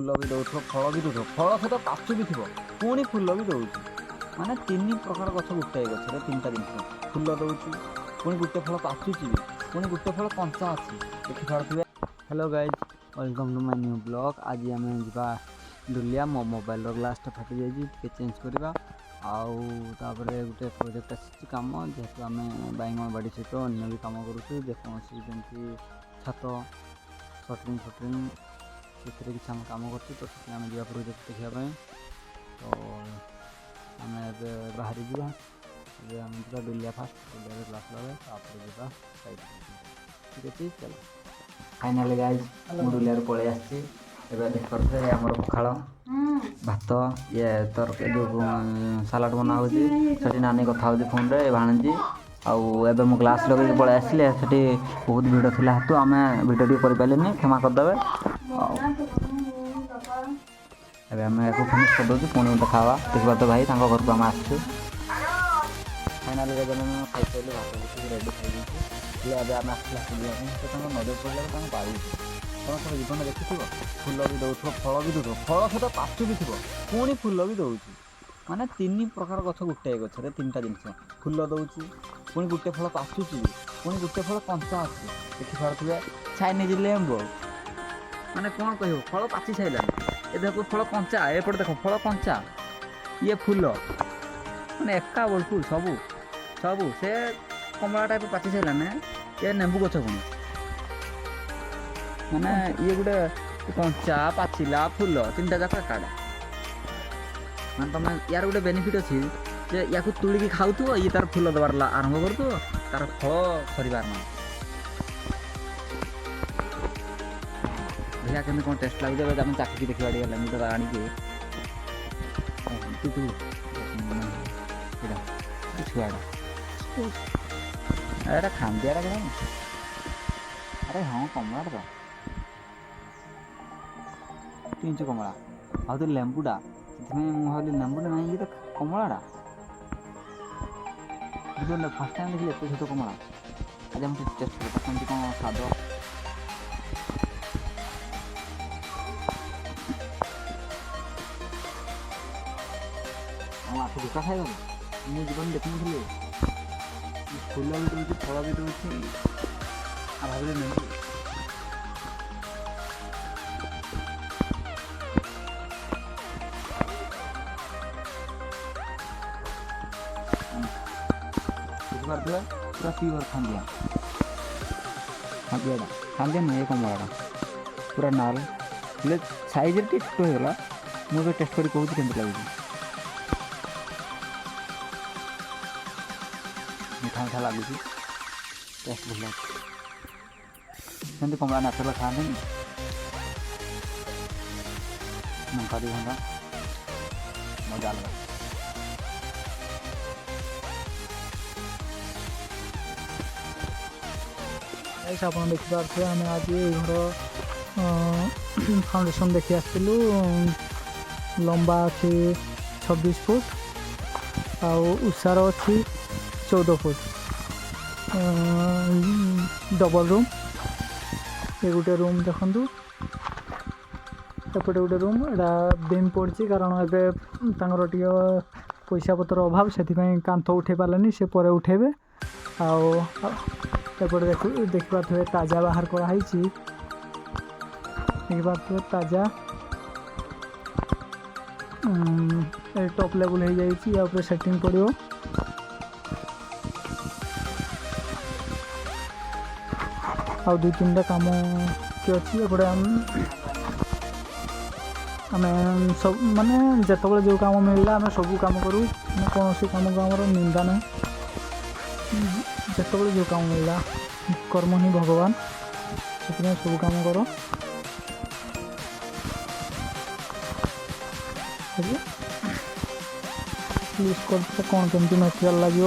फूल भी दौर फल भी दौर फल सहित पाचु भी थी पुणी फूल भी दौर माने तीन प्रकार गछ गोटे गचर तीन टा जिन फूल दौर पुणी गोटे फल पाचुची पुणी गोटे फल कंचा अच्छी देखिपे। Hello guys welcome to my new blog. आज आम जा दुलिया मो मोबाइल ग्लास फाटी जाइए चेंज करवा आउे गोटे प्रोजेक्ट आसी कम जेहेतु आम बैगण बाड़ी सहित अन्य भी कम करुँ जेकोसी जमी छात सटरिंग फटरिंग से किसी आम कम कर तो आम जा प्रोजेक्ट देखापी तो आम बाहरी जा आम जा दुलिया फास्ट दुलिया ग्लास लगे जा ठीक अच्छे चलो फाइनाली गाइज मुझे पलि आसी देखते आमर पखाड़ भात ये तर जो सालाड बना होती नानी कथा होती फोन रे भाणजी आउ मो ग्लास लगे पलि आसिले से बहुत भिड़ थी हाथ आम भिडियो टी कर क्षमा करदे आम या फिनिश करदे पुणी गोटे खावा देखा तो भाई घर को आम आसु फाइनाली खाई भात रेडी खाई आम आसला नजर पड़े पाड़ी तुम सब जीवन देखी फूल भी दौर फल भी दौर फल सहित पाचु भी थी पुणी फूल भी दौर माने तीन प्रकार गछ गोटे गचर तीन टा जिन फूल दौर पुणी गोटे फल पाचुची पुणी गोटे फल कंचा अच्छी देखिपे चाइनीज लेम्बो माने कौन कह फल पाची सारा ये देखो फल कंचा एपटे देख फल कंचा ये फूल माने एका बेलू सबू सबू से कमला टाइप पाची सारा ये नेबू गछ पुणी माने ये गोटे कंचा पाचिला फूल तीन टा जाक एकाड़ा माने तुम यार गोटे बेनिफिट अच्छी जे या तुड़ी खाऊ ये तार फूल दबार आरंभ कर तार फल सर भैया केमी कौन टेस्ट लगे आम चाखी देखा मुझे आनिके छुआटा खांदियाटा क्या अरे हाँ कमलाटा तो तीन कमला आ तो लेंबूटा से भाई लेंबूटा ना ये तो कमलाटा फास्ट टाइम देखिए एत छोट कमला आज हम टेस्ट करते कौन स्वाद आठ दुका खाई मुझे जीवन देख नी फूल भी दूसरी फल भी दूसरी भाविले नहीं बुझिपारे पूरा प्योर खांदिया खांदियाटा खांदिया नुहे कमलाटा पूरा नाल हेल्ले सैज टेस्ट होगा मुझे टेस्ट कर कहूँ केमती लगे मीठा मीठा लगुच टेस्ट भल लगे सेमती कमला नेचुरल खाते लंका दी घंटा मजा लगा ऐसा आप देखिए आम आज घर फाउंडेशन देखी आसलु लंबा अच्छी 26 फुट आसार अच्छी 14 फुट डबल रूम ये गोटे रूम देखु एपटे गोटे रूम एटा बीम पड़ी कारण एवं टे पैसा पतर अभाव से कांथ उठे पारे से पर उठेबे आउपटे देखिपे ताजा बाहर कराई देखिपे ताजा टॉप लेवल हो जाए सेटिंग पड़ो आ दु तीन टा कम कि अच्छी एपटे आम सब माने जिते जो कम मिलला आम सब कम करूँ कौन सी कम को आम निंदा ना जिते जो कम मिलला कर्म ही भगवान से सब कम कर प्लीज कर कौन केमती मटेरियल लगे